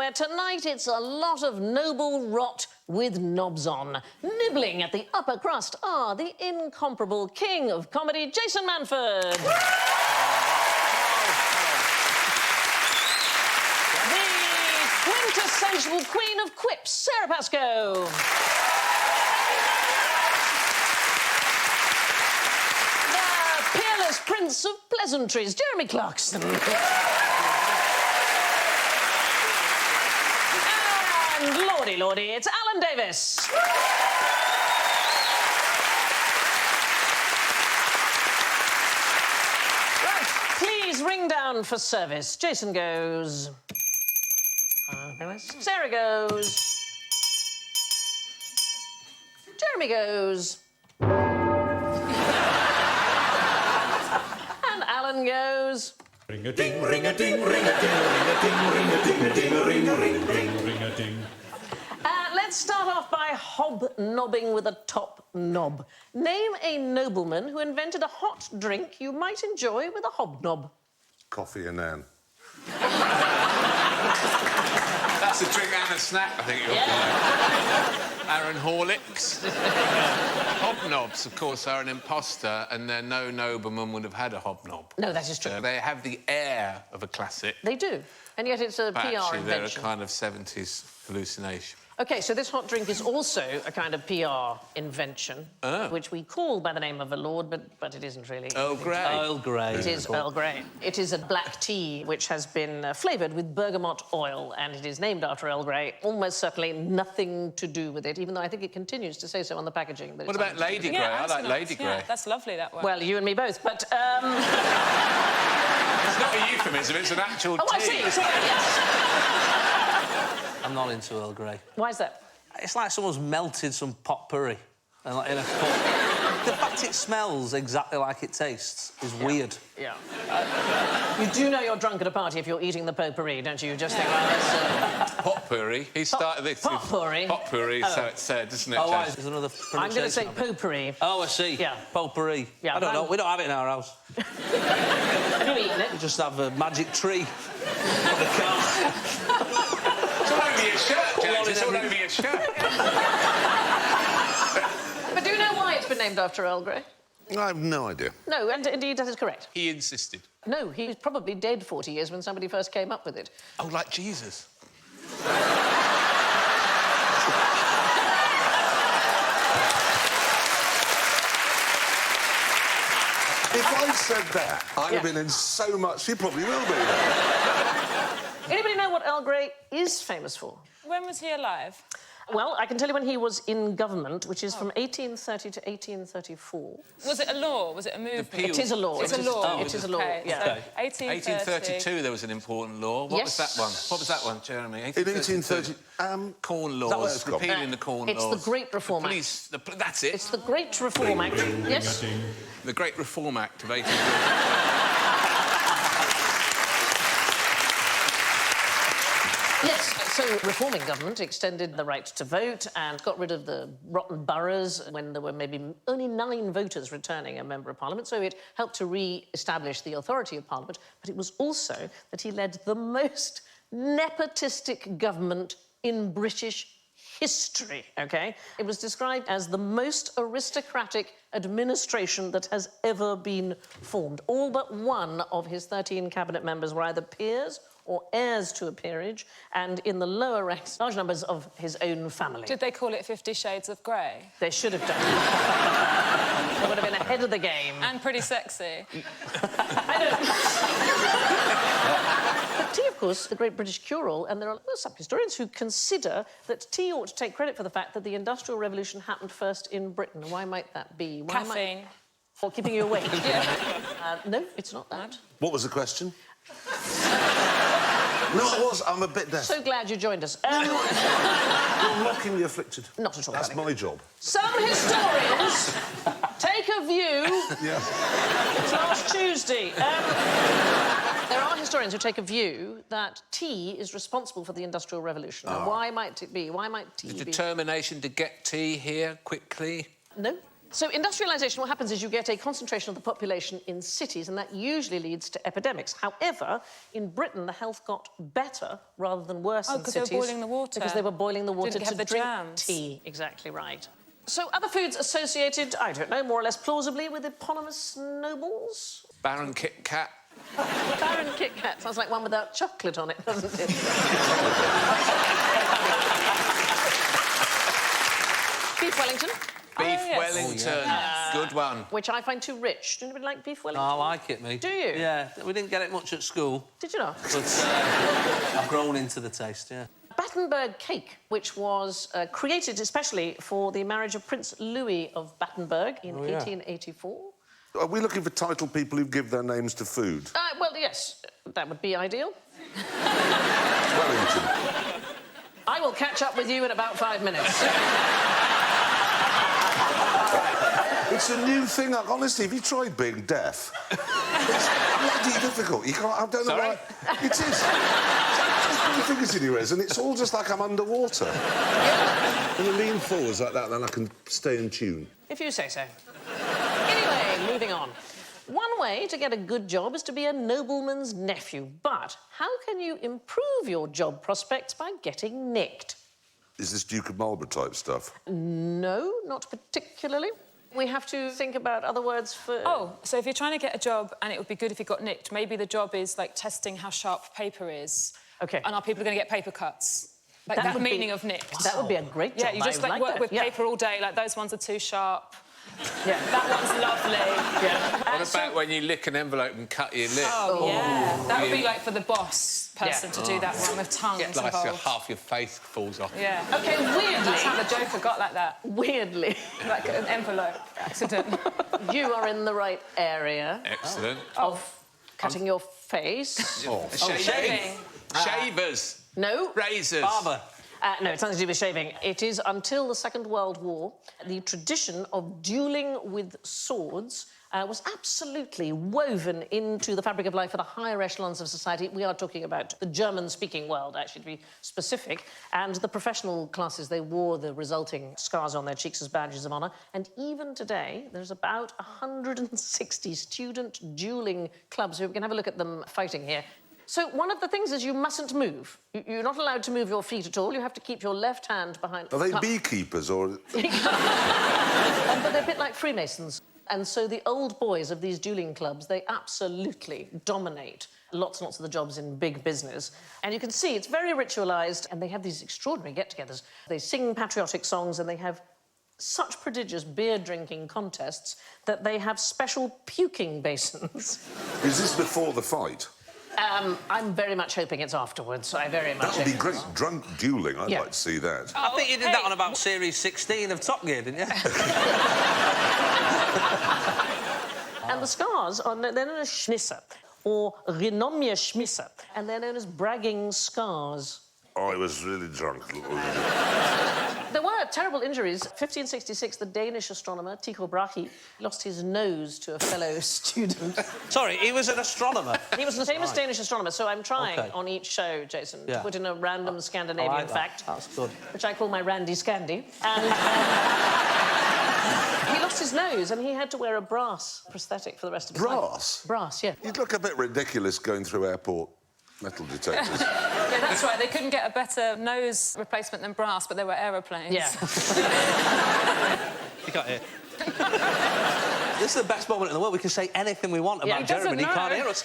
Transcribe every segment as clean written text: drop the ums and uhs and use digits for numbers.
where tonight it's a lot of noble rot with knobs on. Nibbling at the upper crust are the incomparable king of comedy, Jason Manford. The quintessential queen of quips, Sarah Pascoe. The peerless prince of pleasantries, Jeremy Clarkson. And lordy, lordy, it's Alan Davis. Right, please ring down for service. Jason goes. Sarah goes. Jeremy goes. And Alan goes. Ring-a-ding, ring-a-ding, ring-a-ding, ring-a-ding, ring-a-ding, ring-a-ding, ring-a-ding, ring-a-ding. Let's start off by hobnobbing with a top knob. Name a nobleman who invented a hot drink you might enjoy with a hobnob. Coffee and Anne. That's a drink and a snack, I think you'll find. Aaron Horlicks. Hobnobs, of course, are an imposter, and no nobleman would have had a hobnob. No, that is true. They have the air of a classic. They do, and yet it's a But PR actually, they're a invention. kind of 70s hallucination. OK, so this hot drink is also a kind of PR invention, which we call by the name of a lord, but it isn't really. Earl Grey. Earl Grey. It is Earl Grey. It is a black tea which has been flavoured with bergamot oil, and it is named after Earl Grey. Almost certainly nothing to do with it, even though I think it continues to say so on the packaging. What about Lady Grey? I like Lady Grey. Yeah, that's lovely, that one. Well, you and me both, but... It's not a euphemism, it's an actual tea. Oh, I see. Sorry, yes. I'm not into Earl Grey. Why is that? It's like someone's melted some potpourri and, like, in a cup. The fact it smells exactly like it tastes is weird. Yeah. You do know you're drunk at a party if you're eating the potpourri, don't you? You just think, well, that's... Potpourri. He started this. Potpourri? Potpourri, so it's said, isn't it? Oh, Jess? there's another I'm going to say pronunciation of it. potpourri. Oh, I see. Yeah. Potpourri. Yeah, I don't know. We don't have it in our house. Have you eaten it? We just have a magic tree on the car. It's all over your shirt, James. It's all over your shirt. But do you know why it's been named after Earl Grey? I have no idea. No, and indeed that is correct. He insisted. No, he was probably dead 40 years when somebody first came up with it. Oh, like Jesus. If I'd said that, I'd have been in so much... He probably will be. Anybody know what Earl Grey is famous for? When was he alive? Well, I can tell you when he was in government, which is from 1830 to 1834. Was it a law? Was it a movement? It is a law. It's a law. It is a law, Okay, yeah. so 1830. 1832, there was an important law. What was that one? What was that one, Jeremy? In 1830... Corn that what laws. it's called? Repealing the corn It's laws. the Great Reform Act. Police... That's it. It's the Great Reform Act. Yes? The Great Reform Act of 1830. Yes, so reforming government extended the right to vote and got rid of the rotten boroughs when there were maybe only 9 voters returning a member of parliament, so it helped to re-establish the authority of parliament, but it was also that he led the most nepotistic government in British history, OK? It was described as the most aristocratic administration that has ever been formed. All but one of his 13 cabinet members were either peers or heirs to a peerage, and in the lower ranks, large numbers of his own family. Did they call it 50 Shades of Grey? They should have done. They would have been ahead of the game. And pretty sexy. I know. But tea, of course, the great British cure-all, and there are some historians who consider that tea ought to take credit for the fact that the Industrial Revolution happened first in Britain. Why might that be? Why Caffeine. Or keeping you awake? Yeah. No, it's not that. What was the question? No, it was. I'm a bit deaf. So glad you joined us. You're mocking the afflicted. Not at all. That's darling. my job. Some historians take a view... Yeah. It's last Tuesday. There are historians who take a view that tea is responsible for the Industrial Revolution. Now, why might it be? Why might tea The be... determination to get tea here quickly. No. So industrialisation, what happens is you get a concentration of the population in cities, and that usually leads to epidemics. However, in Britain, the health got better rather than worse in cities. because they were boiling the water. Because they were boiling the water Didn't to have the drink germs. tea. Exactly right. So other foods associated, I don't know, more or less plausibly with eponymous nobles? Baron Kit Kat. Baron Kit Kat sounds like one without chocolate on it, doesn't it? Beef Wellington, Beef yes. Wellington. Good one. which I find too rich. Do anybody like beef No, Wellington? I like it, me. Do you? Yeah, we didn't get it much at school, Did you not? but I've grown into the taste, yeah. Battenberg cake, which was created especially for the marriage of Prince Louis of Battenberg in 1884. Are we looking for title people who give their names to food? Well, yes, that would be ideal. Wellington. I will catch up with you in about 5 minutes. It's a new thing. Honestly, have you tried being deaf? It's bloody difficult. You can't... I don't know Sorry? why... It is. Just put your fingers in your ears and it's all just like I'm underwater. When you lean forwards like that, then I can stay in tune. If you say so. Anyway, moving on. One way to get a good job is to be a nobleman's nephew. But how can you improve your job prospects by getting nicked? Is this Duke of Marlborough type stuff? No, not particularly. We have to think about other words for... Oh, so if you're trying to get a job and it would be good if you got nicked, maybe the job is, like, testing how sharp paper is. OK. And are people going to get paper cuts? Like, that would meaning be- of nicked. That would be a great job. Yeah, you just, I would like, work that. with Yeah. paper all day, like, those ones are too sharp. Yeah. That one's lovely. Yeah. What about when you lick an envelope and cut your lip? Oh, yeah. That would be, Yeah. like, for the boss person to do that one with tongues Like involved. half your face falls off. Yeah. OK, That's how weirdly... the Joker got like that. Weirdly, Like an envelope accident. you are in the right area Excellent. of cutting your face. Shaving. Shavers. No. Razors. Barber. No, it's nothing to do with shaving. It is, until the Second World War, the tradition of duelling with swords was absolutely woven into the fabric of life for the higher echelons of society. We are talking about the German-speaking world, actually, to be specific. And the professional classes, they wore the resulting scars on their cheeks as badges of honour. And even today, there's about 160 student duelling clubs. We can have a look at them fighting here. So one of the things is you mustn't move. You're not allowed to move your feet at all. You have to keep your left hand behind... Are they beekeepers or... But they're a bit like Freemasons. And so the old boys of these dueling clubs, they absolutely dominate lots and lots of the jobs in big business. And you can see it's very ritualised, and they have these extraordinary get-togethers. They sing patriotic songs, and they have such prodigious beer-drinking contests that they have special puking basins. Is this before the fight? I'm very much hoping it's afterwards. I very much That would be hope great. it's- Drunk dueling, I'd Yeah. like to see that. I think you did hey. that on about series 16 of Top Gear, didn't you? And the scars are they're known as Schnisse, or Renomje Schmisse, and they're known as bragging scars. I was really drunk. There were terrible injuries. 1566, the Danish astronomer Tycho Brahe lost his nose to a fellow student. Sorry, he was an astronomer. He was a famous Danish astronomer, so I'm trying OK. on each show, Jason, Yeah. to put in a random I Scandinavian like that. fact. That's good. Which I call my Randy Scandi. And he lost his nose and he had to wear a brass prosthetic for the rest of his life. Brass? Brass, yeah. You'd look a bit ridiculous going through airport metal detectors. Yeah, that's right. They couldn't get a better nose replacement than brass, but they were aeroplanes. Yeah. You can't hear. This is the best moment in the world. We can say anything we want Yeah, about he doesn't Jeremy, and he can't know. hear us.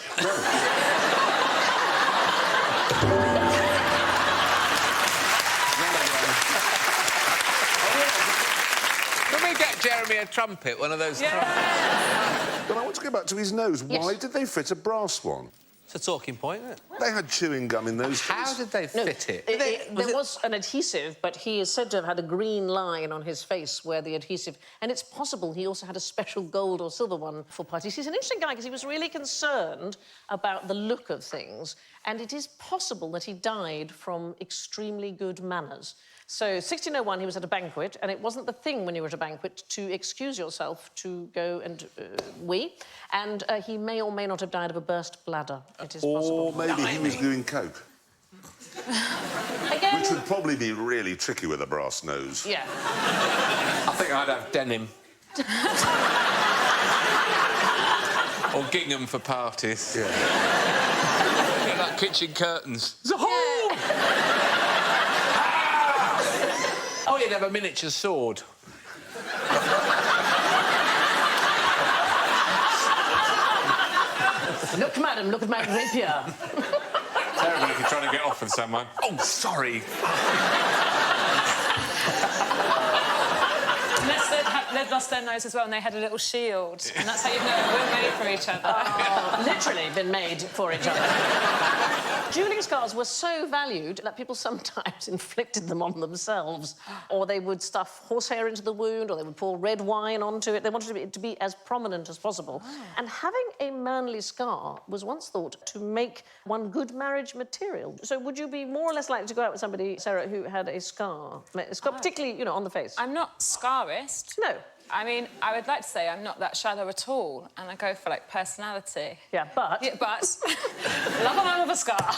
Can we get Jeremy a trumpet, one of those trumpets? Yeah. But I want to go back to his nose. Yes. Why did they fit a brass one? It's a talking point, isn't it? They had chewing gum in those How days. did they No, fit it? there was an adhesive, but he is said to have had a green line on his face where the adhesive... And it's possible he also had a special gold or silver one for parties. He's an interesting guy because he was really concerned about the look of things, and it is possible that he died from extremely good manners. So, 1601, he was at a banquet, and it wasn't the thing when you were at a banquet to excuse yourself to go and wee, and he may or may not have died of a burst bladder. It is Or possible. maybe he was doing coke. Again... Which would probably be really tricky with a brass nose. Yeah. I think I'd have denim Or gingham for parties. Yeah. Like kitchen curtains. There's a hole! Oh, you'd have a miniature sword. Look, madam, look at my rapier. Terrible if you're trying to get off with someone. Oh, sorry. Unless they'd lost their nose as well and they had a little shield. And that's how you know we're made for each other. Literally been made for each other. Dueling scars were so valued that people sometimes inflicted them on themselves, or they would stuff horsehair into the wound, or they would pour red wine onto it. They wanted it to be as prominent as possible. Oh. And having a manly scar was once thought to make one good marriage material. So would you be more or less likely to go out with somebody, Sarah, who had a scar? Particularly, you know, on the face? I'm not scarist. No. I mean, I would like to say I'm not that shallow at all, and I go for, like, personality. Yeah, but... Yeah, but... love a man with a scar.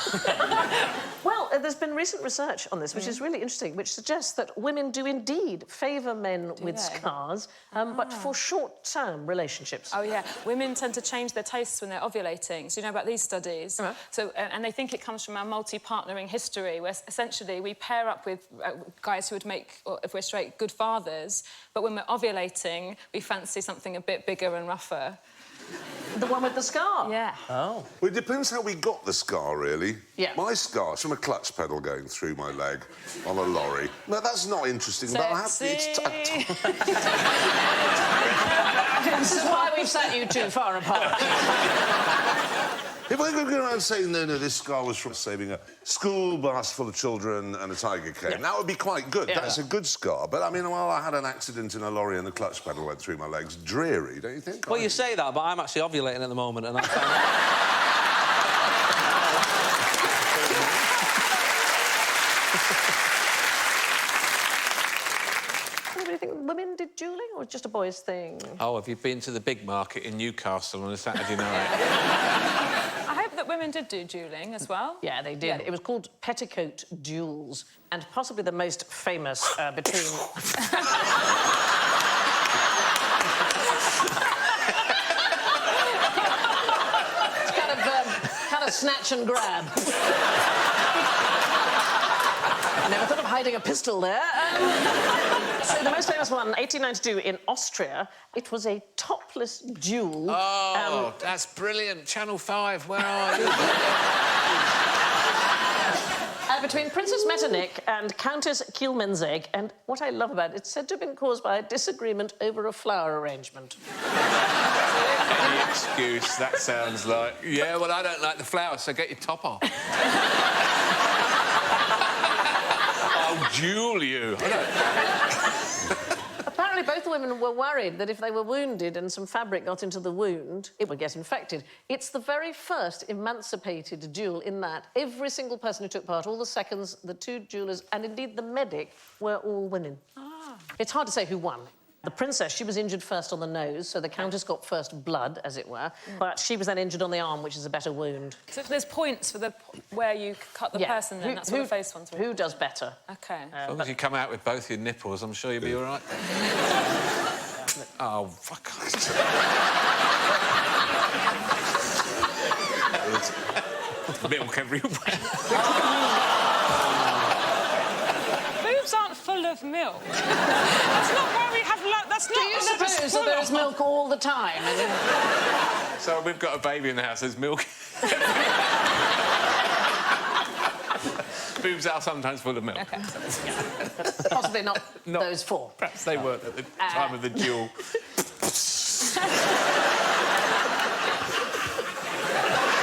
Well, there's been recent research on this, which is really interesting, which suggests that women do indeed favour men with scars, but for short-term relationships. Oh, yeah. Women tend to change their tastes when they're ovulating. So you know about these studies? So, and they think it comes from our multi-partnering history, where essentially we pair up with guys who would make, or if we're straight, good fathers, but when we're ovulating, we fancy something a bit bigger and rougher. The one with the scar? Yeah. Oh. Well, it depends how we got the scar, really. Yeah. My scar's from a clutch pedal going through my leg on a lorry. No, that's not interesting, but I have to... This is why we've sat you too far apart. If I could go around saying, no, this scar was from saving a school bus full of children and a tiger came, that would be quite good. Yeah. That's a good scar. But, I mean, well, I had an accident in a lorry and the clutch pedal went through my legs. Dreary, don't you think? Well, you say that, but I'm actually ovulating at the moment, and I found... Do you think women did duelling, or just a boys' thing? Oh, have you been to the big market in Newcastle on a Saturday night? I hope that women did do duelling as well. Yeah, they did. Yeah. It was called petticoat duels, and possibly the most famous between... It's kind of snatch and grab. I never thought of hiding a pistol there. So the most famous one, 1892 in Austria, it was a topless duel. Oh, that's brilliant. Channel 5, where are you? Between Princess Metternich and Countess Kielmenzegg, and what I love about it, it's said to have been caused by a disagreement over a flower arrangement. Any excuse, that sounds like... Yeah, well, I don't like the flowers, so get your top off. I'll duel you. Apparently, both the women were worried that if they were wounded and some fabric got into the wound, it would get infected. It's the very first emancipated duel in that every single person who took part, all the seconds, the two duellers, and indeed the medic, were all women. It's hard to say who won. The princess, she was injured first on the nose, so the countess got first blood, as it were, but she was then injured on the arm, which is a better wound. So there's points for where you cut the person, then that's what the face ones were. Who does better? OK. As long as you come out with both your nipples, I'm sure you'll be all right. Oh, fuck. Milk everywhere. Boobs aren't full of milk. That's not why we have... That's not... Do you suppose that there's milk all the time? So we've got a baby in the house, there's milk. Boobs are sometimes full of milk. OK. Possibly not those four. Perhaps they weren't at the time of the duel.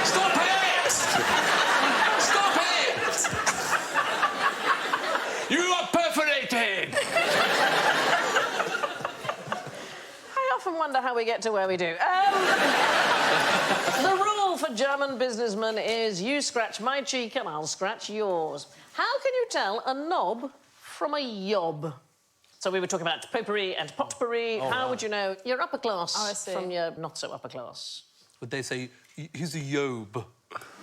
Stop it! Stop it! You are perforated! I often wonder how we get to where we do. The rule for German businessmen is you scratch my cheek and I'll scratch yours. How can you tell a knob from a yob? So we were talking about potpourri and potpourri. How would you know your upper class from your not-so-upper class? would they say, he's a yob?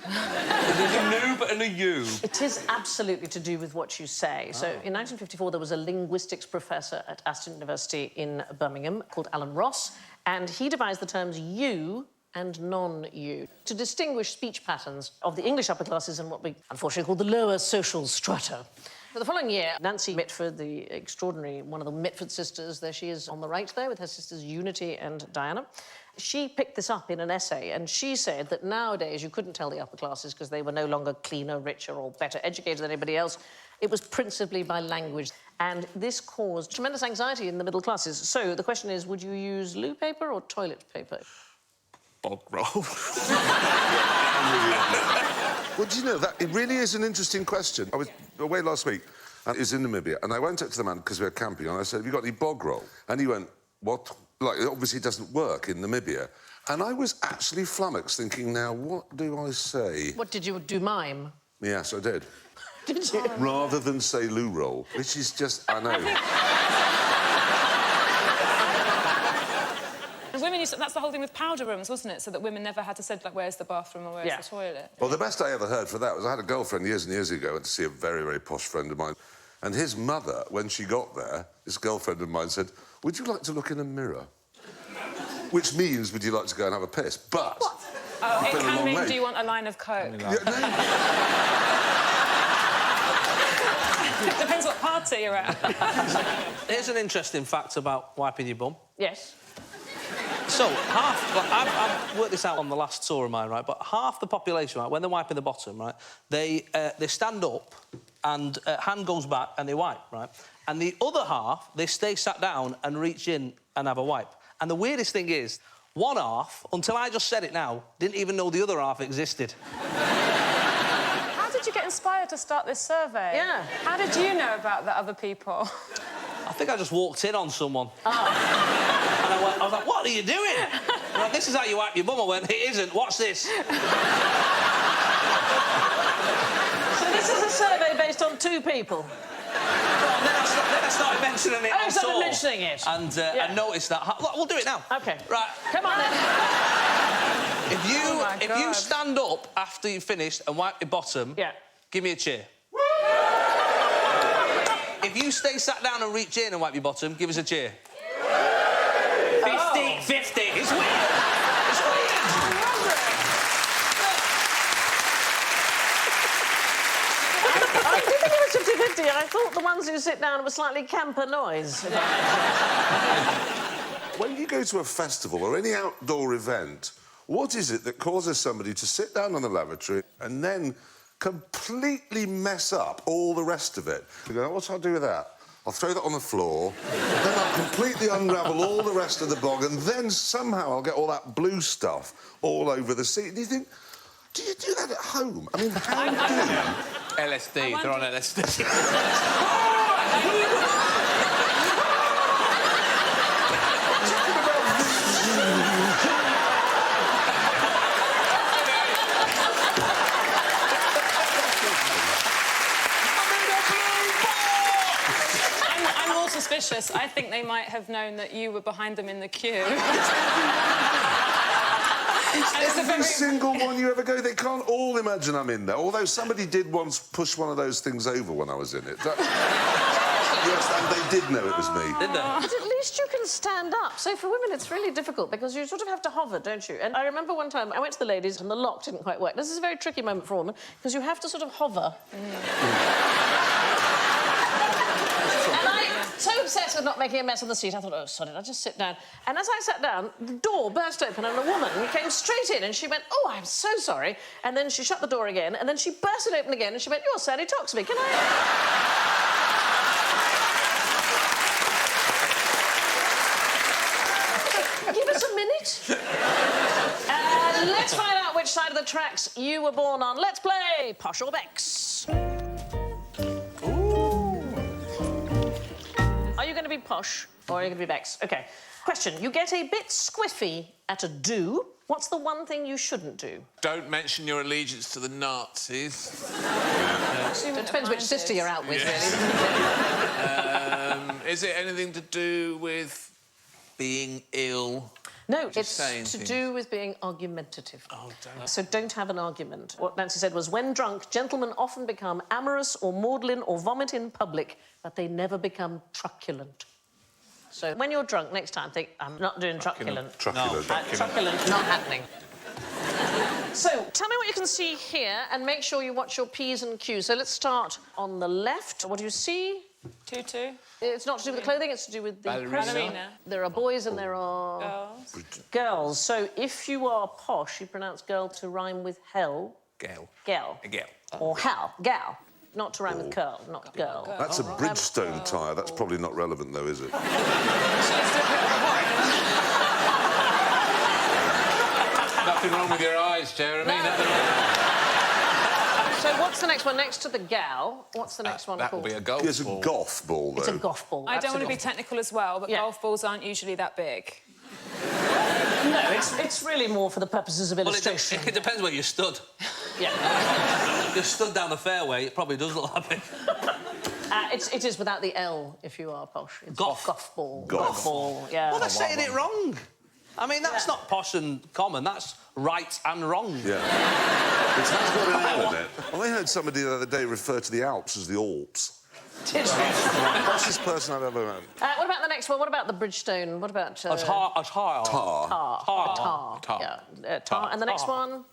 There's a noob and a yob. It is absolutely to do with what you say. So in 1954, there was a linguistics professor at Aston University in Birmingham called Alan Ross, and he devised the terms you and non-you to distinguish speech patterns of the English upper classes and what we unfortunately call the lower social strata. For the following year, Nancy Mitford, the extraordinary one of the Mitford sisters, there she is on the right there with her sisters Unity and Diana. She picked this up in an essay, and she said that nowadays you couldn't tell the upper classes because they were no longer cleaner, richer or better educated than anybody else. It was principally by language, and this caused tremendous anxiety in the middle classes. So the question is, would you use loo paper or toilet paper? Bog roll. Well, do you know, that it really is an interesting question. I was away last week, and it was in Namibia, and I went up to the man, because we were camping, and I said, have you got any bog roll? And he went, what? Like, it obviously doesn't work in Namibia. And I was actually flummoxed, thinking, now, what do I say? What did you do, mime? Yes, I did. Did you? Rather than say loo roll, which is just, I know. Women used to, that's the whole thing with powder rooms, wasn't it? So that women never had to say, like, where's the bathroom or where's the toilet? Well, the best I ever heard for that was I had a girlfriend years and years ago. I went to see a very, very posh friend of mine. And his mother, when she got there, this girlfriend of mine said, would you like to look in a mirror? Which means, would you like to go and have a piss? But... What? Oh, it can mean, do you want a line of Coke? Yeah, no. It depends what party you're at. Here's an interesting fact about wiping your bum. Yes. So, I've worked this out on the last tour of mine, right? But half the population, right, when they're wiping the bottom, right, they stand up and hand goes back and they wipe, right? And the other half, they stay sat down and reach in and have a wipe. And the weirdest thing is, one half, until I just said it now, didn't even know the other half existed. How did you get inspired to start this survey? Yeah. How did you know about the other people? I think I just walked in on someone. Oh. And I was like, what are you doing? And like, this is how you wipe your bum. I went, it isn't. Watch this. So this is a survey based on 2 people? Well, then I started mentioning it on started tour. mentioning it. And I noticed that. Look, we'll do it now. OK. Right. Come on, then. If you stand up after you've finished and wipe your bottom, give me a cheer. If you stay sat down and reach in and wipe your bottom, give us a cheer. 50, 50. It's weird. It's weird. I didn't think it was 50-50. I thought the ones who sit down were slightly camper noise. When you go to a festival or any outdoor event, what is it that causes somebody to sit down on the lavatory and then completely mess up all the rest of it? You go, what shall I do with that? I'll throw that on the floor, then I'll completely unravel all the rest of the bog, and then somehow I'll get all that blue stuff all over the seat. And you think, do you do that at home? I mean, how do you... LSD, they're on LSD. Suspicious. I think they might have known that you were behind them in the queue. Every single one you ever go, they can't all imagine I'm in there. Although somebody did once push one of those things over when I was in it. Yes, and they did know it was me. Did they? But at least you can stand up. So for women, it's really difficult because you sort of have to hover, don't you? And I remember one time I went to the ladies and the lock didn't quite work. This is a very tricky moment for a woman because you have to sort of hover. So obsessed with not making a mess on the seat, I thought, oh, sod it, I'll just sit down. And as I sat down, the door burst open and a woman came straight in and she went, oh, I'm so sorry. And then she shut the door again and then she burst it open again and she went, you're Sally Toxby, can I... Give us a minute. Let's find out which side of the tracks you were born on. Let's play Posh or Bex. Are you going to be posh or are you going to be Bex? OK. Question. You get a bit squiffy at a do. What's the one thing you shouldn't do? Don't mention your allegiance to the Nazis. It depends which sister you're out with, really. Is it anything to do with being ill? No, Just it's saying to things. do with being argumentative. Oh, damn. So don't have an argument. What Nancy said was, when drunk, gentlemen often become amorous or maudlin or vomit in public, but they never become truculent. So when you're drunk, next time, think, I'm not doing truculent. Truculent. Truculent, not happening. So, tell me what you can see here and make sure you watch your P's and Q's. So let's start on the left. What do you see? Tutu. It's not to do with the clothing, it's to do with the Ballerina. person. Ballerina. There are boys and there are... Girls. Girls. So if you are posh, you pronounce girl to rhyme with hell. Gel. Gel. A gel. Or hal. Gal. Not to rhyme with curl, not girl. That's a Bridgestone tyre. That's probably not relevant, though, is it? Nothing wrong with your eyes, Jeremy. Nothing wrong. So what's the next one? Next to the gal, what's the next one That called? will be a golf It's a ball. golf ball, though. It's a golf ball. I don't want to be absolutely. technical as well, but Yeah. golf balls aren't usually that big. No, it's really more for the purposes of Well, illustration. it depends where you stood. Yeah. If you stood down the fairway, it probably does look like it. It is without the L if you are posh. It's Golf. Golf ball. Golf. Ball, yeah. Well, they're saying it wrong. I mean, that's not posh and common. That's right and wrong. Yeah. It has got an L in it. Well, I heard somebody the other day refer to the Alps as the Alps. Poshest person I've ever met. What about the next one? What about the Bridgestone? What about... As hard. Tar. Tar. Tar. Yeah. Tar. And the next one?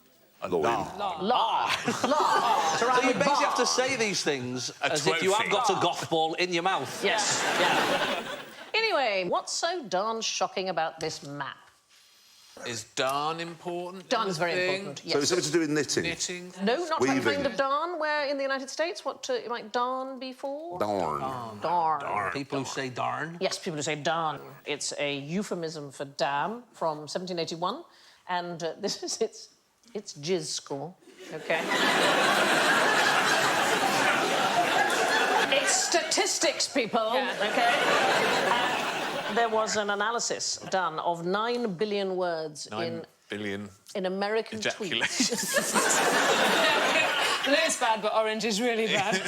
Loin. Lar. To rhyme So you with basically bar. have to say these things A as if you have trophy. got a golf ball in your mouth. Yes. Yeah. Anyway, what's so darn shocking about this map? Is darn important? Darn's very Thing? important, yes. So it's something to do with knitting. Knitting. No, not one Weaving. kind of darn, where in the United States, what might darn be for? Darn. Darn. People who say darn. Yes, people who say darn. It's a euphemism for damn from 1781, and this is its jizz score, OK? It's statistics, people, Yeah. OK? There was an analysis done of 9 billion words 9 billion in American tweets. ejaculations. Blue is bad, but orange is really bad.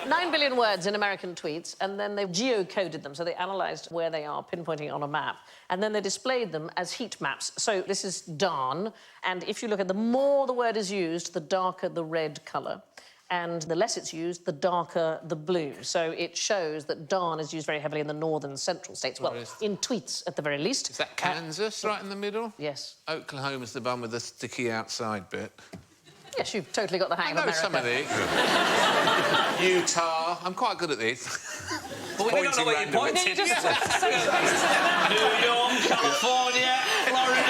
9 billion words in American tweets, and then they geocoded them, so they analysed where they are, pinpointing on a map, and then they displayed them as heat maps. So this is darn, and if you look at the more the word is used, the darker the red colour, and the less it's used, the darker the blue. So it shows that darn is used very heavily in the northern central states, well, in tweets at the very least. Is that Kansas right in the middle? Yes. Oklahoma's the one with the sticky outside bit. Yes, you've totally got the hang I of know America. some of these. Utah. I'm quite good at these. But we don't know where you're randomly. pointing. Just say spaces in the map. New York, California, Florida.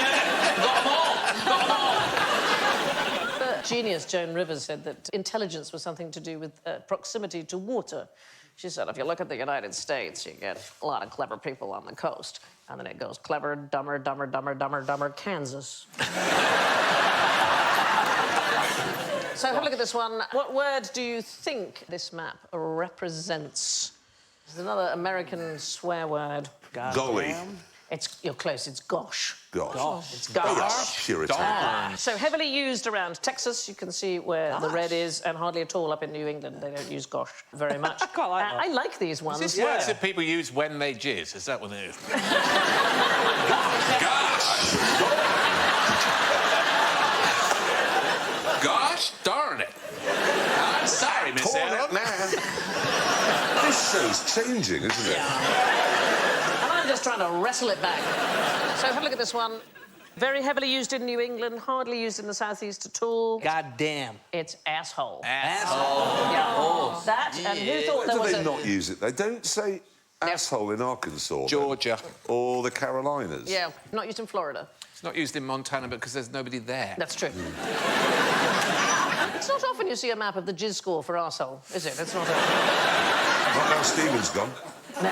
Got them all. Got them all. Genius Joan Rivers said that intelligence was something to do with proximity to water. She said, if you look at the United States, you get a lot of clever people on the coast. And then it goes clever, dumber, dumber, dumber, dumber, dumber, Kansas. So have a look at this one. What word do you think this map represents? There's another American swear word. Golly. You're close, it's gosh. Gosh. It's Oh, gosh. that's Puritan. So heavily used around Texas. You can see where the red is, and hardly at all up in New England. They don't use gosh very much. I quite like that. I like these ones. Is this words that people use when they jizz? Is that what it is? Gosh darn it. I'm sorry, Miss Torn Ellen. up now. This show's changing, isn't it? And I'm just trying to wrestle it back. So have a look at this one. Very heavily used in New England, hardly used in the southeast at all. God damn. It's asshole. Asshole. Yeah. That, and who thought Why there do was they a... not use it? They don't say asshole in Arkansas. then. Georgia. Or the Carolinas. Yeah, not used in Florida. It's not used in Montana because there's nobody there. That's true. It's not often you see a map of the jizz score for arsehole, is it? It's not a... Not now Stephen's gone. No.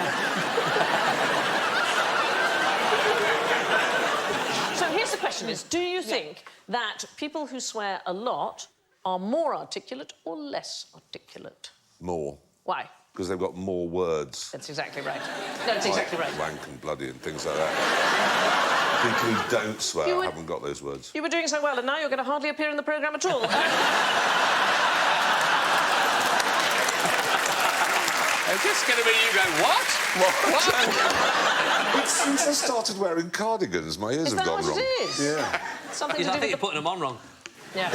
So here's the question is, do you think that people who swear a lot are more articulate or less articulate? More. Why? Because they've got more words. That's exactly right. That's exactly right. Wank and bloody and things like that. People who don't swear You would- haven't got those words. You were doing so well, and now you're going to hardly appear in the programme at all. It's just going to be you going, what? What? Since I started wearing cardigans, my ears Is have that gone what wrong. it is? Yeah. Something I to do think you're with putting them on wrong. Yeah.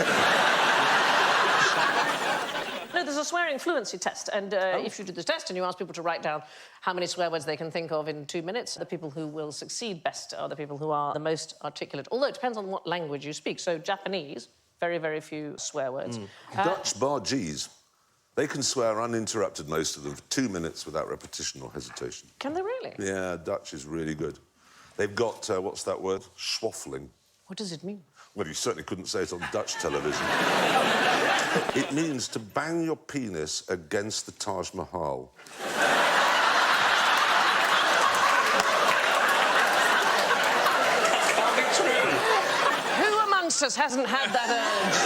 No, there's a swearing fluency test, and if you do the test and you ask people to write down how many swear words they can think of in 2 minutes, the people who will succeed best are the people who are the most articulate. Although it depends on what language you speak. So Japanese, very, very few swear words. Dutch bar G's, they can swear uninterrupted, most of them, for 2 minutes without repetition or hesitation. Can they really? Yeah, Dutch is really good. They've got, what's that word? Schwaffling. What does it mean? Well, you certainly couldn't say it on Dutch television. It means to bang your penis against the Taj Mahal. Who amongst us hasn't had that urge?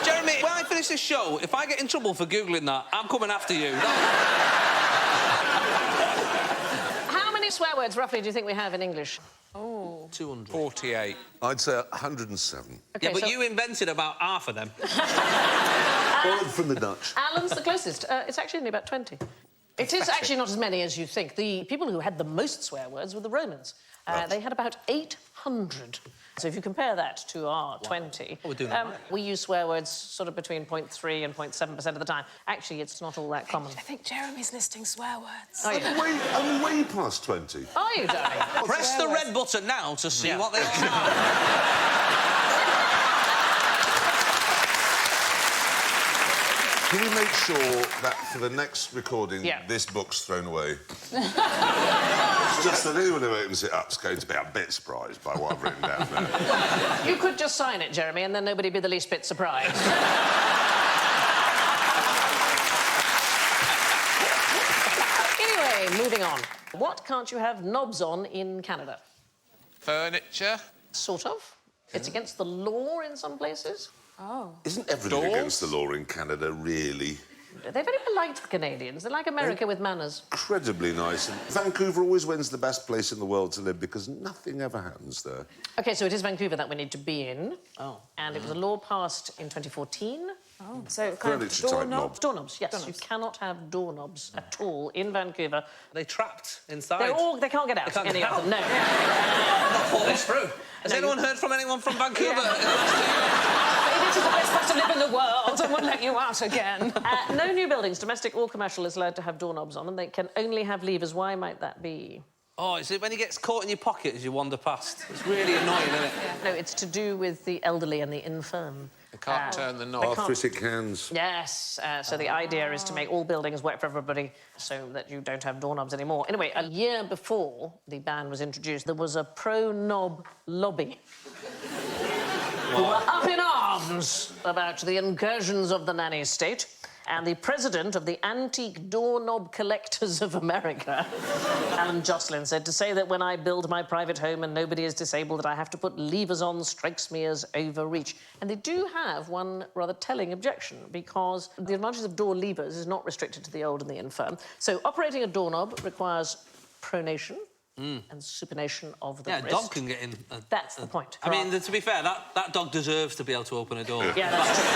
Jeremy, when I finish this show, if I get in trouble for Googling that, I'm coming after you. How many swear words, roughly, do you think we have in English? 200. 48. I'd say 107. Okay, Yeah, but so you invented about half of them. Borrowed from the Dutch. Alan's the closest. It's actually only about 20. It is actually not as many as you think. The people who had the most swear words were the Romans. They had about 800. So if you compare that to our 20... Oh, we're doing that right. We use swear words sort of between 0.3 and 0.7% of the time. Actually, it's not all that common. I think Jeremy's listing swear words. Oh, yeah. I'm way past 20. Are you, darling? Press the red button now to see what they are. Can we make sure that for the next recording, Yeah. this book's thrown away? It's just that anyone who opens it up is going to be a bit surprised by what I've written down there. You could just sign it, Jeremy, and then nobody'd be the least bit surprised. Anyway, moving on. What can't you have knobs on in Canada? Furniture. Sort of. It's against the law in some places. Oh. Isn't everything Doors? against the law in Canada, really? They're very polite, the Canadians. They're like America with manners. Incredibly nice. And Vancouver always wins the best place in the world to live because nothing ever happens there. OK, so it is Vancouver that we need to be in. Oh. And it was a law passed in 2014. Oh. So kind of Furniture type knobs. Doorknobs, yes. Doorknobs. You cannot have doorknobs at all in Vancouver. They trapped inside. They can't get out, They can't any get of them, out. no. Not thought this through. Has anyone heard from anyone from Vancouver in the last 2 years? This is the best place to live in the world. I won't let you out again. No new buildings, domestic or commercial, is allowed to have doorknobs on them. They can only have levers. Why might that be? Oh, is it when he gets caught in your pocket as you wander past? It's really annoying, isn't it? No, it's to do with the elderly and the infirm. They can't turn the knob. Arthritic hands. Yes, so the idea is to make all buildings work for everybody so that you don't have doorknobs anymore. Anyway, a year before the ban was introduced, there was a pro-knob lobby who were up in arms about the incursions of the nanny state. And the president of the Antique Doorknob Collectors of America, Alan Jocelyn, said, to say that when I build my private home and nobody is disabled that I have to put levers on strikes me as overreach. And they do have one rather telling objection, because the advantage of door levers is not restricted to the old and the infirm. So operating a doorknob requires pronation and supination of the wrist. Yeah, a dog can get in. That's the point. I mean, to be fair, that dog deserves to be able to open a door. Yeah, that's true.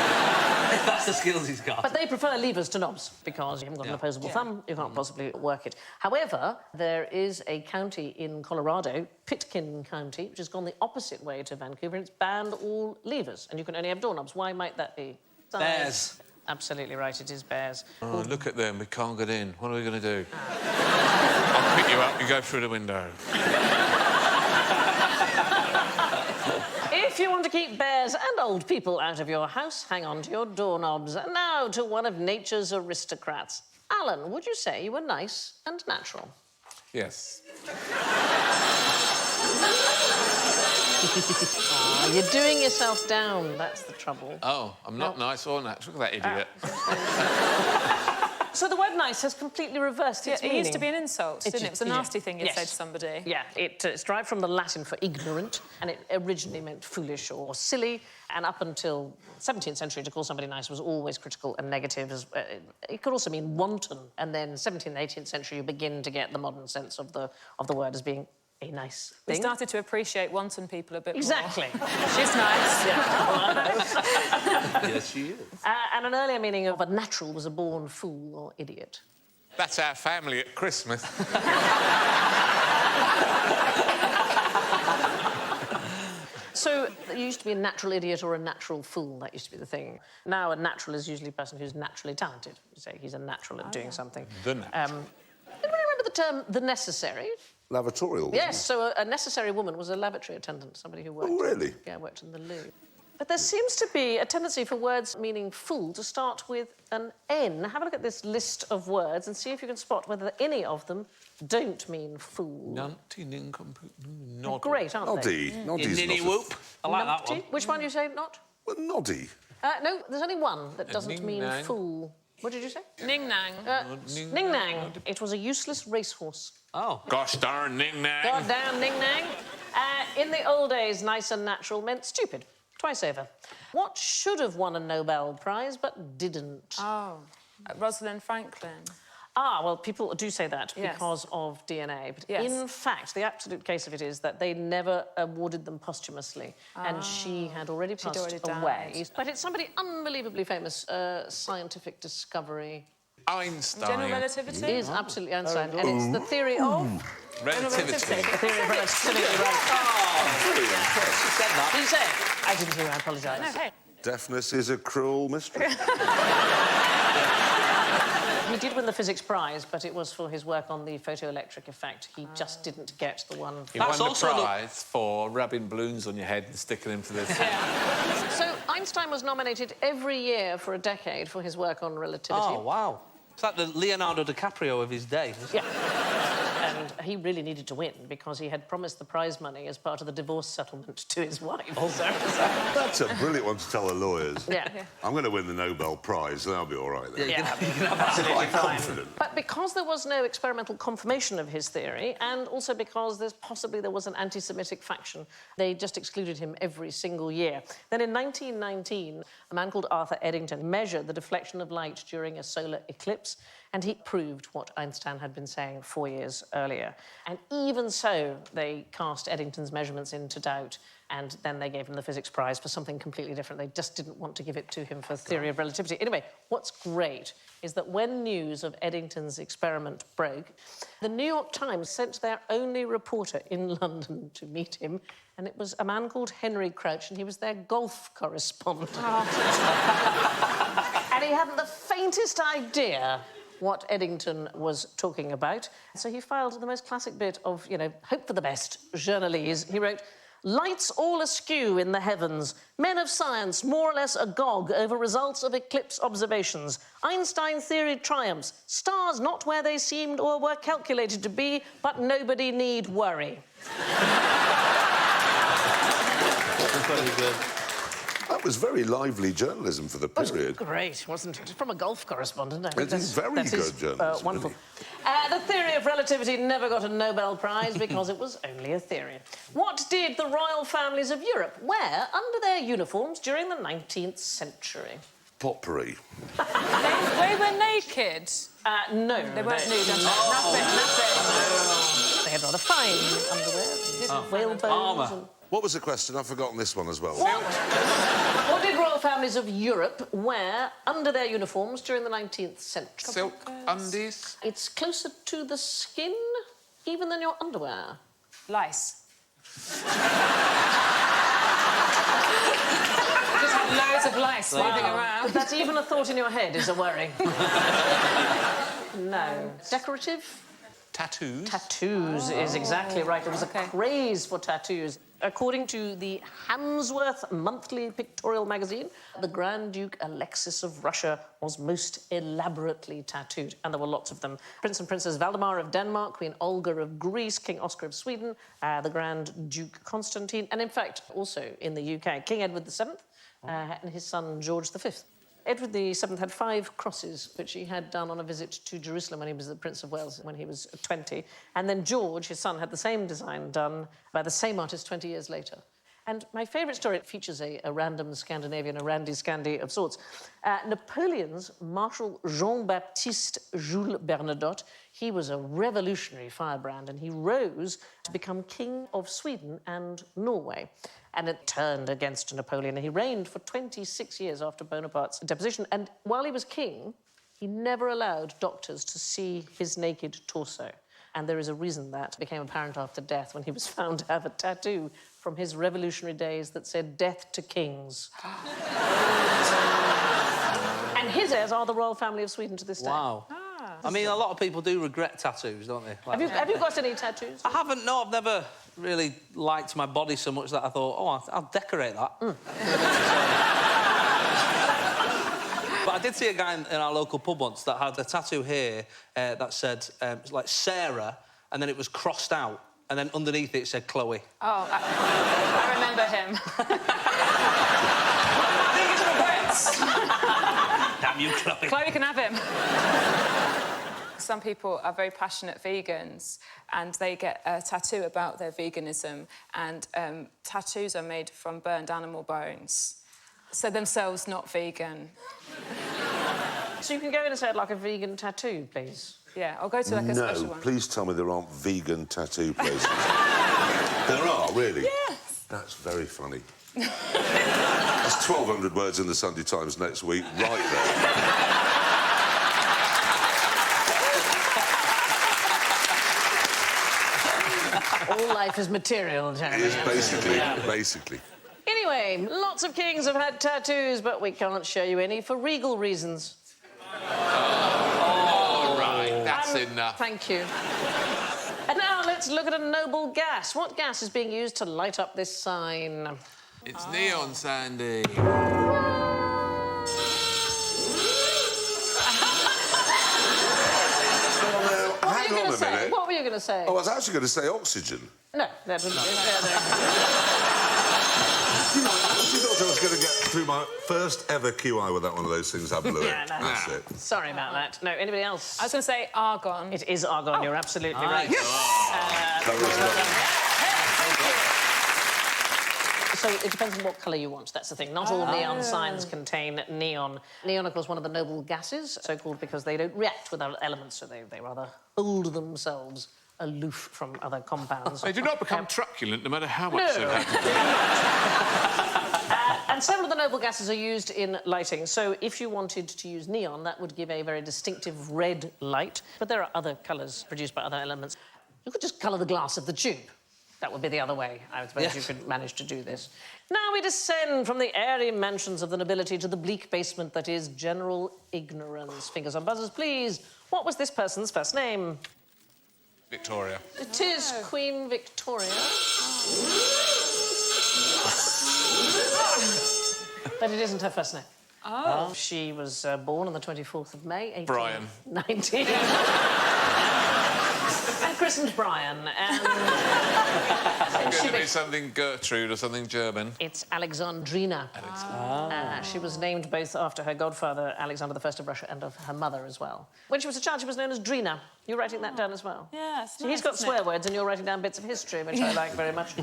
If that's the skills he's got. But they prefer levers to knobs because you haven't got an opposable thumb, you can't possibly work it. However, there is a county in Colorado, Pitkin County, which has gone the opposite way to Vancouver, and it's banned all levers, and you can only have doorknobs. Why might that be? Bears. Absolutely right, it is bears. Oh, look at them. We can't get in. What are we going to do? I'll pick you up. You go through the window. If you want to keep bears and old people out of your house, hang on to your doorknobs. And now to one of nature's aristocrats. Alan, would you say you were nice and natural? Yes. You're doing yourself down, that's the trouble. Oh, I'm not nice or natural. Look at that idiot. So the word nice has completely reversed its It meaning. used to be an insult, didn't it? It was a nasty thing you'd Yes. say to somebody. Yeah, it's derived from the Latin for ignorant, and it originally meant foolish or silly, and up until 17th century, to call somebody nice was always critical and negative. It could also mean wanton, and then 17th, 18th century, you begin to get the modern sense of the word as being a nice We thing. started to appreciate wanton people a bit Exactly. more. She's nice. Yes, she is. And an earlier meaning of a natural was a born fool or idiot. That's our family at Christmas. So there used to be a natural idiot or a natural fool. That used to be the thing. Now a natural is usually a person who's naturally talented. You say he's a natural at doing something. The natural. Anybody remember the term the necessary? Lavatorial. Yes, so a necessary woman was a lavatory attendant, somebody who worked... Oh, really? Yeah, worked in the loo. But there seems to be a tendency for words meaning fool to start with an N. Have a look at this list of words and see if you can spot whether any of them don't mean fool. Nunty, nincompoop, noddy. Great, aren't they? Noddy. Noddy's Ninny not a- whoop. I like that Numpty? one. Which one do you say not? Well, noddy. No, there's only one that doesn't mean ning-nang. fool. What did you say? Ning nang. Ning-nang. It was a useless racehorse. Oh. Gosh darn ning-nang. God damn ning-nang. In the old days, nice and natural meant stupid. Twice over. What should have won a Nobel Prize but didn't? Oh, Rosalind Franklin. Ah, well, people do say that Yes. because of DNA. But Yes. in fact, the absolute case of it is that they never awarded them posthumously. And she had already She'd passed already died. away. But it's somebody unbelievably famous, scientific discovery. Einstein. General relativity? It is absolutely Einstein. And it's the theory of... Relativity. The theory of relativity, right. She said that. Did you say it? I didn't hear, I apologise. No, hey. Deafness is a cruel mistress. He did win the physics prize, but it was for his work on the photoelectric effect. He just didn't get the one... You won That's the also the- prize for rubbing balloons on your head and sticking them to this. So Einstein was nominated every year for a decade for his work on relativity. Oh, wow. It's like the Leonardo DiCaprio of his day. Yeah. And he really needed to win because he had promised the prize money as part of the divorce settlement to his wife. Oh, That's a brilliant one to tell the lawyers. Yeah. I'm going to win the Nobel Prize, and I'll be all right then. Yeah, Quite confident. But because there was no experimental confirmation of his theory, and also because there was an anti-Semitic faction, they just excluded him every single year. Then in 1919, a man called Arthur Eddington measured the deflection of light during a solar eclipse, and he proved what Einstein had been saying 4 years earlier. And even so, they cast Eddington's measurements into doubt, and then they gave him the physics prize for something completely different. They just didn't want to give it to him for theory of relativity. Anyway, what's great is that when news of Eddington's experiment broke, the New York Times sent their only reporter in London to meet him, and it was a man called Henry Crouch, and he was their golf correspondent. And he hadn't the faintest idea what Eddington was talking about. So he filed the most classic bit of, hope for the best, journalese. He wrote, "Lights all askew in the heavens. Men of science more or less agog over results of eclipse observations. Einstein theory triumphs. Stars not where they seemed or were calculated to be, but nobody need worry." Very good. That was very lively journalism for the period. Great, wasn't it? From a golf correspondent. I think It is very good journalism, Wonderful. really. The theory of relativity never got a Nobel Prize because it was only a theory. What did the royal families of Europe wear under their uniforms during the 19th century? Potpourri. They were naked. No. They weren't nude. Nothing. They had rather fine underwear. Whalebones. Armour. and- What was the question? I've forgotten this one as well. What did royal families of Europe wear under their uniforms during the 19th century? Silk undies. It's closer to the skin even than your underwear. Lice. Just had loads of lice moving around. That's even a thought in your head is a worry. No. Decorative? Tattoos. Tattoos is exactly right. There was a craze for tattoos. According to the Hamsworth Monthly Pictorial Magazine, the Grand Duke Alexis of Russia was most elaborately tattooed, and there were lots of them. Prince and Princess Valdemar of Denmark, Queen Olga of Greece, King Oscar of Sweden, the Grand Duke Constantine, and in fact, also in the UK, King Edward VII and his son George V. Edward VII had 5 crosses, which he had done on a visit to Jerusalem when he was the Prince of Wales, when he was 20. And then George, his son, had the same design done by the same artist 20 years later. And my favourite story, it features a random Scandinavian, a randy-scandy of sorts. Napoleon's Marshal Jean-Baptiste Jules Bernadotte, he was a revolutionary firebrand, and he rose to become King of Sweden and Norway. And it turned against Napoleon, and he reigned for 26 years after Bonaparte's deposition. And while he was king, he never allowed doctors to see his naked torso. And there is a reason that became apparent after death when he was found to have a tattoo from his revolutionary days that said, "Death to kings." And his heirs are the royal family of Sweden to this day. Wow. I mean, a lot of people do regret tattoos, don't they? Like, Have you got any tattoos? I haven't, no. I've never really liked my body so much that I thought, oh, I'll decorate that. But I did see a guy in our local pub once that had a tattoo here that said, like, Sarah, and then it was crossed out, and then underneath it said Chloe. Oh, I remember him. I think it's regrets. Damn you, Chloe. Chloe can have him. Some people are very passionate vegans and they get a tattoo about their veganism, and tattoos are made from burned animal bones, so themselves not vegan. So you can go in and say, I'd like a vegan tattoo, please. Yeah, I'll go to like a special No, one. please tell me there aren't vegan tattoo places. There are, really? Yes. That's very funny. That's 1,200 words in the Sunday Times next week, right there. All life is material, Jeremy. It is basically. Anyway, lots of kings have had tattoos, but we can't show you any for regal reasons. All right, that's enough. Thank you. And now let's look at a noble gas. What gas is being used to light up this sign? It's neon, Sandy. Hang on a minute. What were you going to say? Oh, I was actually going to say oxygen. No, that wouldn't be. You know, I actually thought I was going to get through my first ever QI without one of those things I blew it. Yeah, no. That's it. Sorry about that. No, anybody else? I was going to say argon. It is argon, you're absolutely right. That was So it depends on what colour you want, that's the thing. Not all neon signs contain neon. Neon, of course, one of the noble gases, so-called because they don't react with other elements, so they rather hold themselves aloof from other compounds. They do not become truculent no matter how much they've had to do. And several of the noble gases are used in lighting. So if you wanted to use neon, that would give a very distinctive red light. But there are other colours produced by other elements. You could just colour the glass of the tube. That would be the other way. I suppose you could manage to do this. Now we descend from the airy mansions of the nobility to the bleak basement that is general ignorance. Fingers on buzzers, please. What was this person's first name? Victoria. It is Queen Victoria. But it isn't her first name. Oh. She was born on the 24th of May, 1819. And christened Brian. And Should be something Gertrude or something German. It's Alexandrina. She was named both after her godfather, Alexander I of Russia, and of her mother as well. When she was a child, she was known as Drina. You're writing that down as well? Yes. So he's got swear words and you're writing down bits of history, which I like very much.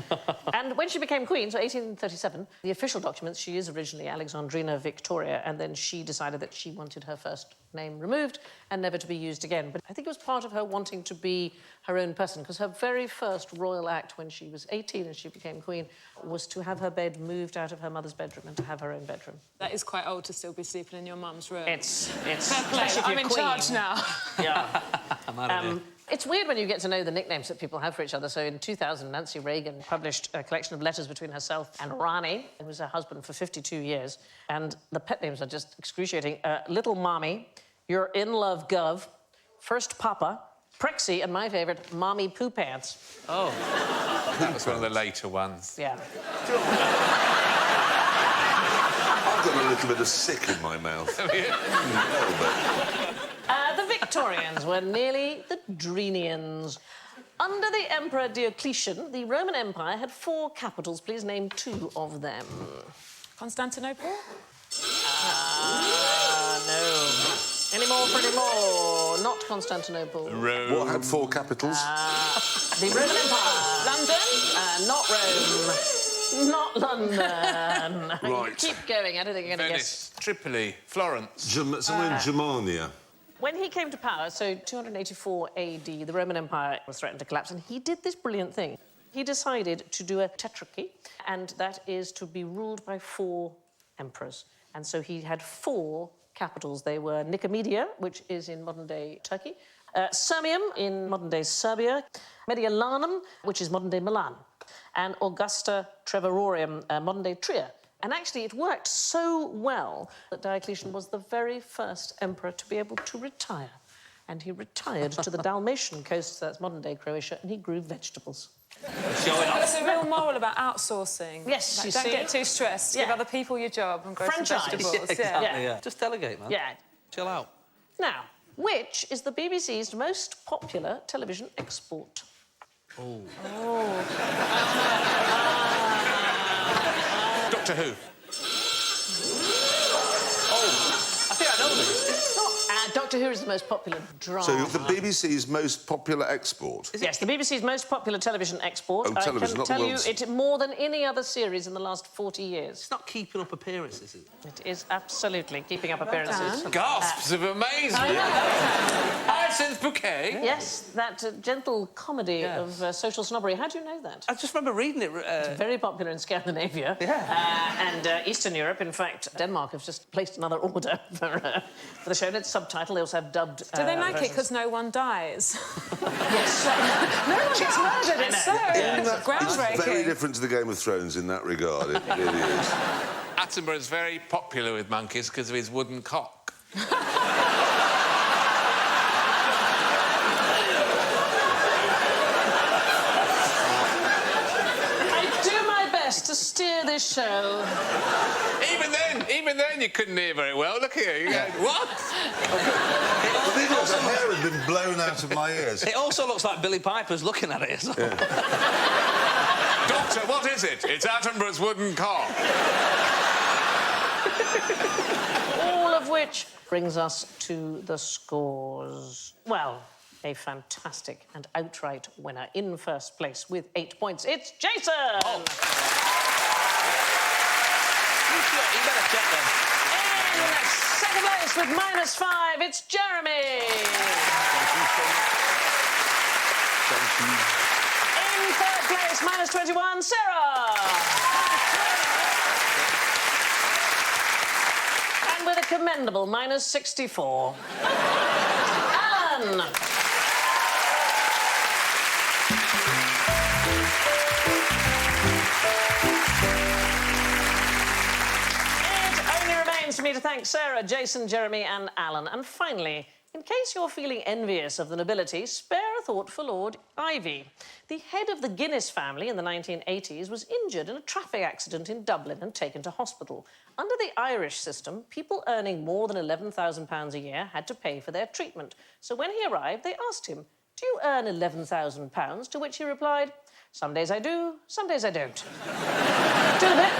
And when she became queen, so 1837, the official documents, she is originally Alexandrina Victoria, and then she decided that she wanted her first name removed and never to be used again. But I think it was part of her wanting to be her own person, because her very first royal act when she was 18 and she became queen was to have her bed moved out of her mother's bedroom and to have her own bedroom. That is quite old to still be sleeping in your mum's room. It's I'm in charge now. Yeah. I'm out of here. It's weird when you get to know the nicknames that people have for each other. So in 2000, Nancy Reagan published a collection of letters between herself and Ronnie, who was her husband for 52 years. And the pet names are just excruciating. Little Mommy, You're in Love Gov, First Papa, Prexy, and my favourite, Mommy Poo Pants. Oh. That was one of the later ones. Yeah. I've got a little bit of sick in my mouth. A little bit. The Victorians were nearly the Drenians. Under the Emperor Diocletian, the Roman Empire had 4 capitals. Please name 2 of them. Constantinople? No. Any more for any more? Not Constantinople. Rome. What had 4 capitals? The Roman Empire. London? Not Rome. Not London. Right. Keep going. I don't think you're going to Venice, guess. Tripoli, Florence. Somewhere in Germania. When he came to power, so 284 AD, the Roman Empire was threatened to collapse, and he did this brilliant thing. He decided to do a tetrarchy, and that is to be ruled by 4 emperors. And so he had 4 capitals. They were Nicomedia, which is in modern-day Turkey, Sirmium in modern-day Serbia, Mediolanum, which is modern-day Milan, and Augusta Treverorum, modern-day Trier. And actually, it worked so well that Diocletian was the very first emperor to be able to retire. And he retired to the Dalmatian coast, that's modern-day Croatia, and he grew vegetables. There's a real moral about outsourcing. Yes, Like, you don't see. get too stressed. Give Yeah. other people your job and grow some Franchise. vegetables. Yeah, exactly, Yeah. yeah. Just delegate, man. Yeah. Chill out. Now, which is the BBC's most popular television export? Doctor Who. I think I know this. Doctor Who is the most popular drama. So the BBC's most popular export. Yes, the BBC's most popular television export. Oh, television, I not can the tell you world's. it more than any other series in the last 40 years. It's not keeping up appearances, is it? It is absolutely keeping up appearances. Gasps of amazement. Hyacinth Bouquet. Yes, that gentle comedy Yes. of social snobbery. How do you know that? I just remember reading it. Very popular in Scandinavia and Eastern Europe. In fact, Denmark has just placed another order for the show. And it's subtitled. They also have dubbed. Do they make it versions. because no one dies? Yes. No one gets murdered. It's so It's groundbreaking. very different to the Game of Thrones in that regard. It really is. Attenborough's very popular with monkeys because of his wooden cock. I do my best to steer this show. Even then, you couldn't hear very well. Look here. You go, what? The hair had been blown out of my ears. It also looks like Billy Piper's looking at it as well. Doctor, what is it? It's Attenborough's wooden cock. All of which brings us to the scores. Well, a fantastic and outright winner in first place with 8 points. It's Jason! You better check them. In second place with -5, it's Jeremy! In third place, -21, Sarah! And with a commendable -64, Alan! It only remains for me to thank Sarah, Jason, Jeremy and Alan. And finally, in case you're feeling envious of the nobility, spare a thought for Lord Ivy. The head of the Guinness family in the 1980s was injured in a traffic accident in Dublin and taken to hospital. Under the Irish system, people earning more than £11,000 a year had to pay for their treatment. So when he arrived, they asked him, "Do you earn £11,000? To which he replied, "Some days I do, some days I don't." Do a bit.